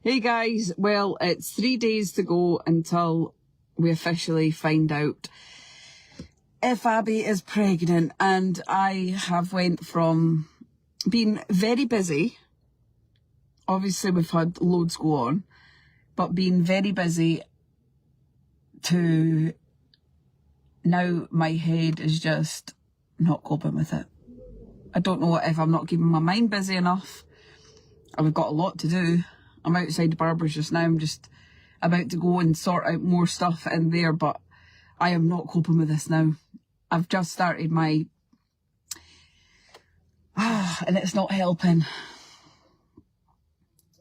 Hey guys, well, it's 3 days to go until we officially find out if Abbie is pregnant, and I have went from being very busy, obviously we've had loads go on, but being very busy to now my head is just not coping with it. I don't know if I'm not keeping my mind busy enough. I've got a lot to do. I'm outside the barber's just now. I'm just about to go and sort out more stuff in there, but I am not coping with this now. I've just started my... and it's not helping.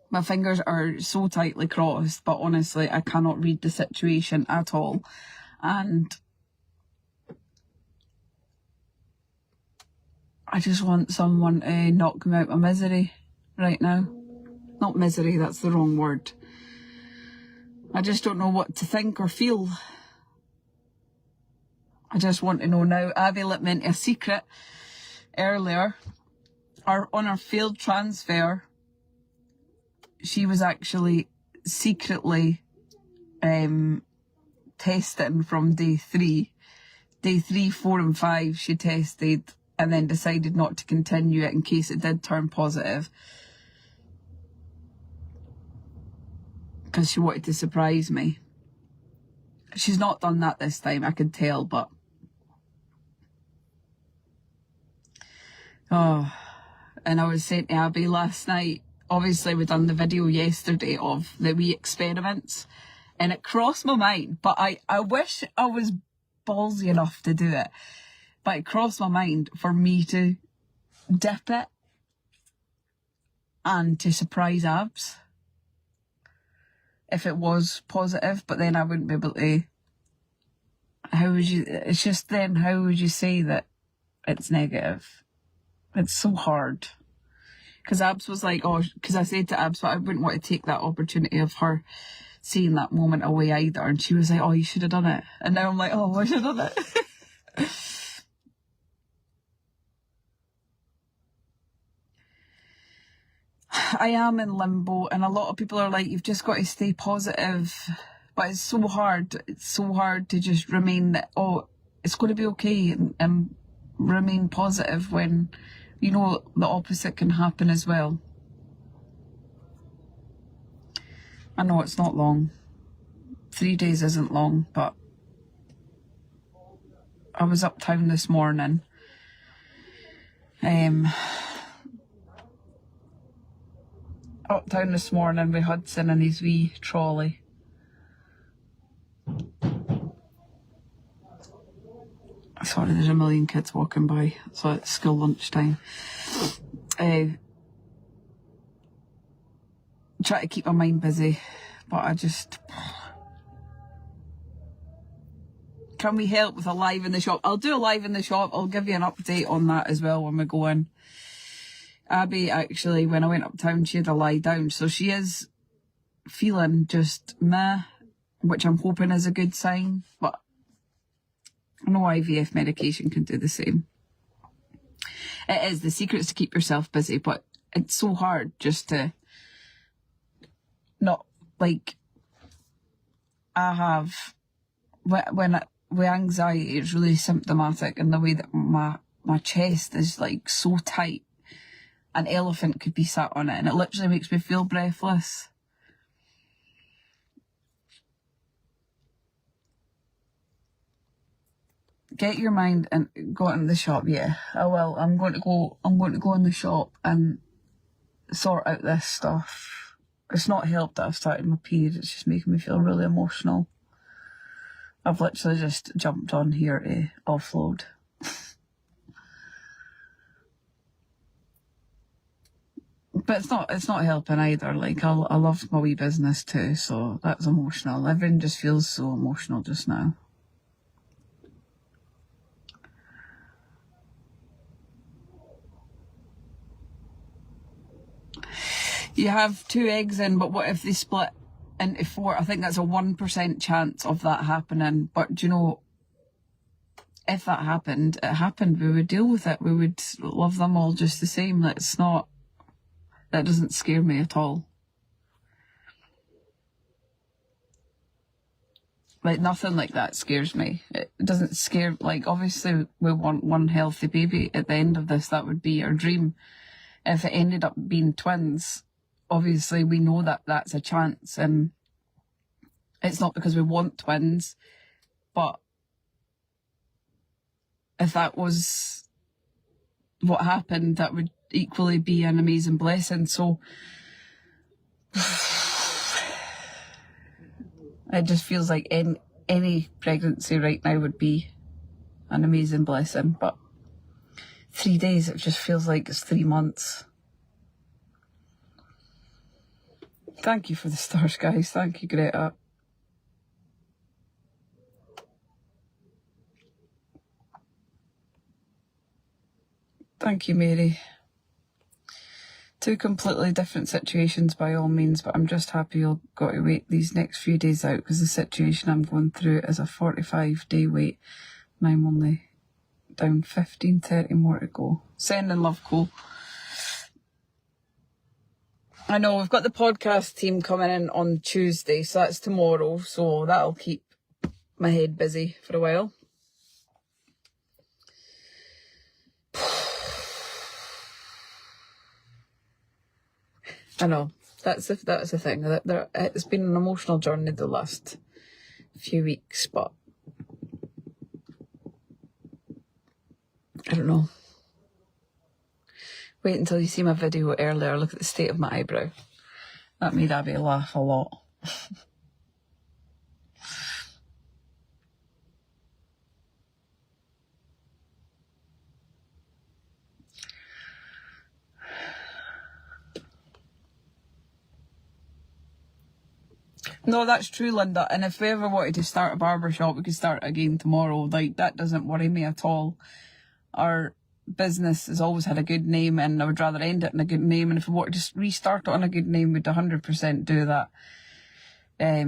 My fingers are so tightly crossed, but honestly, I cannot read the situation at all. And I just want someone to knock me out of misery right now. Not misery, that's the wrong word. I just don't know what to think or feel. I just want to know now. Abbie let me into a secret earlier. On her failed transfer, she was actually secretly testing from day 3. Day 3, 4 and 5 she tested and then decided not to continue it in case it did turn positive. Because she wanted to surprise me. She's not done that this time, I can tell, but... Oh, and I was saying to Abbie last night, obviously we done the video yesterday of the wee experiments, and it crossed my mind, but I wish I was ballsy enough to do it, but it crossed my mind for me to dip it and to surprise Abs if it was positive, but then I wouldn't be able to... How would you... It's just then, how would you say that it's negative? It's so hard. Because Abs was like, oh, because I said to Abs, but I wouldn't want to take that opportunity of her seeing that moment away either. And she was like, oh, you should have done it. And now I'm like, oh, I should have done it. I am in limbo, and a lot of people are like, you've just got to stay positive. But it's so hard. It's so hard to just remain that, oh, it's going to be okay, and remain positive when, you know, the opposite can happen as well. I know it's not long. 3 days isn't long, but I was uptown this morning. Uptown this morning with Hudson and his wee trolley. Sorry, there's a million kids walking by, so it's school lunchtime. Try to keep my mind busy, but I just... Can we help with a live in the shop? I'll do a live in the shop. I'll give you an update on that as well when we go in. Abbie, actually, when I went uptown, she had a lie down, so she is feeling just meh, which I'm hoping is a good sign, but I know IVF medication can do the same. It is, the secret is to keep yourself busy, but it's so hard just to not, like, I have, with anxiety, it's really symptomatic in the way that my chest is, like, so tight. An elephant could be sat on it, and it literally makes me feel breathless. Get your mind and go in the shop. Yeah, I will. I'm going to go in the shop and sort out this stuff. It's not helped that I've started my period. It's just making me feel really emotional. I've literally just jumped on here to offload. But it's not helping either. Like, I love my wee business too, so that's emotional. Everything just feels so emotional just now. You have 2 eggs in, but what if they split into 4? I think that's a 1% chance of that happening. But, you know, if that happened, it happened. We would deal with it. We would love them all just the same. It's not... That doesn't scare me at all. Like, nothing like that scares me. It doesn't scare, like, obviously we want one healthy baby at the end of this. That would be our dream. If it ended up being twins, obviously we know that that's a chance, and it's not because we want twins, but if that was what happened, that would equally be an amazing blessing. So it just feels like any pregnancy right now would be an amazing blessing. But 3 days, it just feels like it's 3 months. Thank you for the stars, guys. Thank you, Greta. Thank you, Mary. 2 completely different situations by all means, but I'm just happy you'll got to wait these next few days out, because the situation I'm going through is a 45-day wait, and I'm only down 15, 30 more to go. Sending love, Cole. I know, we've got the podcast team coming in on Tuesday, so that's tomorrow, so that'll keep my head busy for a while. I know, that's the thing. It's been an emotional journey the last few weeks, but I don't know. Wait until you see my video earlier. Look at the state of my eyebrow. That made Abbie laugh a lot. No, that's true, Linda. And if we ever wanted to start a barber shop, we could start again tomorrow. Like, that doesn't worry me at all. Our business has always had a good name, and I would rather end it in a good name. And if we wanted to restart it on a good name, we'd 100% do that. I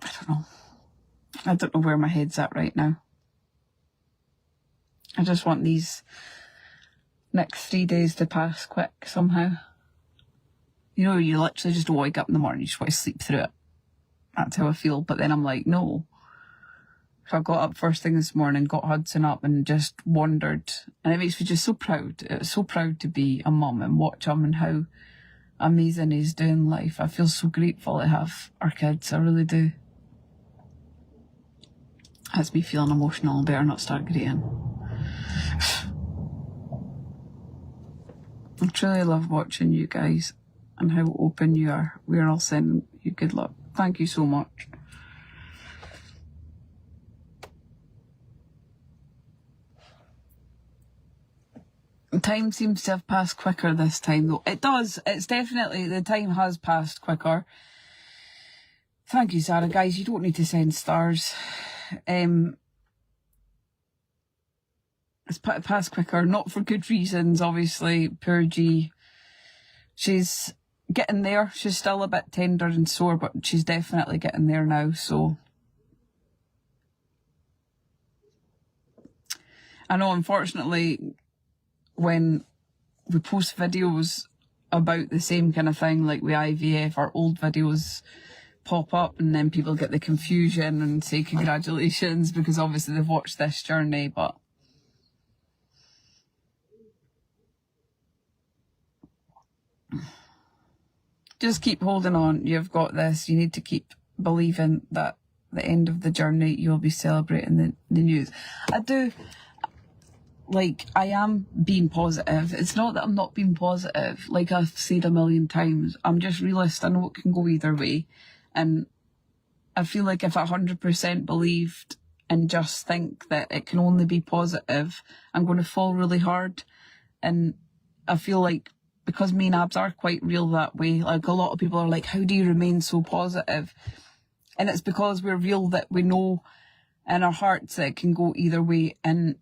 don't know. I don't know where my head's at right now. I just want these next 3 days to pass quick somehow. You know, you literally just don't wake up in the morning, you just want to sleep through it. That's how I feel. But then I'm like, no. So I got up first thing this morning, got Hudson up and just wandered. And it makes me just so proud. It's so proud to be a mum and watch him and how amazing he's doing life. I feel so grateful to have our kids. I really do. Has me feeling emotional. I better not start crying. I truly love watching you guys and how open you are. We're all sending you good luck. Thank you so much. Time seems to have passed quicker this time, though. It does. It's definitely, the time has passed quicker. Thank you, Sarah. Guys, you don't need to send stars. It's passed quicker, not for good reasons, obviously. Poor G. She's getting there. She's still a bit tender and sore, but she's definitely getting there now, so. I know, unfortunately, when we post videos about the same kind of thing, like with IVF, our old videos pop up and then people get the confusion and say congratulations because obviously they've watched this journey, but just keep holding on. You've got this. You need to keep believing that at the end of the journey you'll be celebrating the news. I am being positive. It's not that I'm not being positive. Like I've said a million times, I'm just realist. I know it can go either way. And I feel like if I 100% believed and just think that it can only be positive, I'm going to fall really hard. And I feel like because me and Abs are quite real that way, like a lot of people are like, how do you remain so positive? And it's because we're real that we know in our hearts that it can go either way. And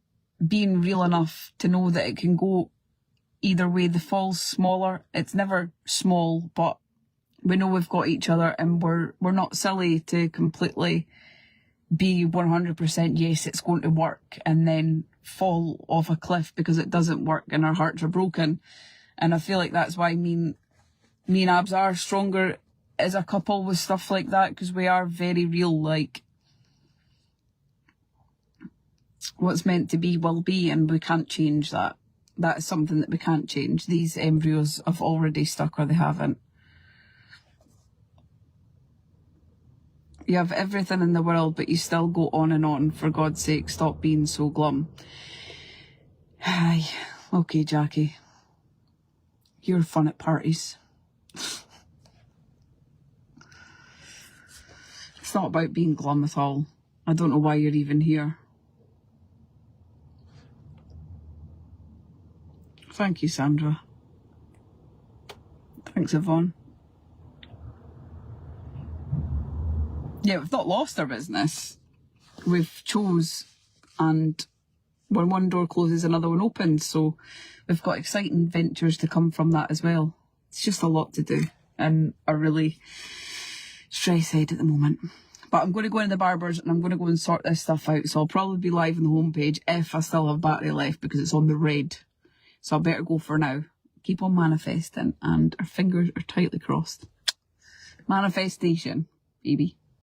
being real enough to know that it can go either way, the fall's smaller. It's never small, but we know we've got each other and we're not silly to completely be 100% yes, it's going to work and then fall off a cliff because it doesn't work and our hearts are broken. And I feel like that's why me and me and Abs are stronger as a couple with stuff like that, because we are very real, like, what's meant to be will be, and we can't change that. That is something that we can't change. These embryos have already stuck, or they haven't. You have everything in the world, but you still go on and on. For God's sake, stop being so glum. Aye, okay, Jackie. You're fun at parties. It's not about being glum at all. I don't know why you're even here. Thank you, Sandra. Thanks, Yvonne. Yeah, we've not lost our business. We've chose, and when one door closes, another one opens. So we've got exciting ventures to come from that as well. It's just a lot to do, and a really stress head at the moment. But I'm going to go into the barber's and I'm going to go and sort this stuff out. So I'll probably be live on the homepage if I still have battery left, because it's on the red. So I better go for now. Keep on manifesting, and our fingers are tightly crossed. Manifestation, baby.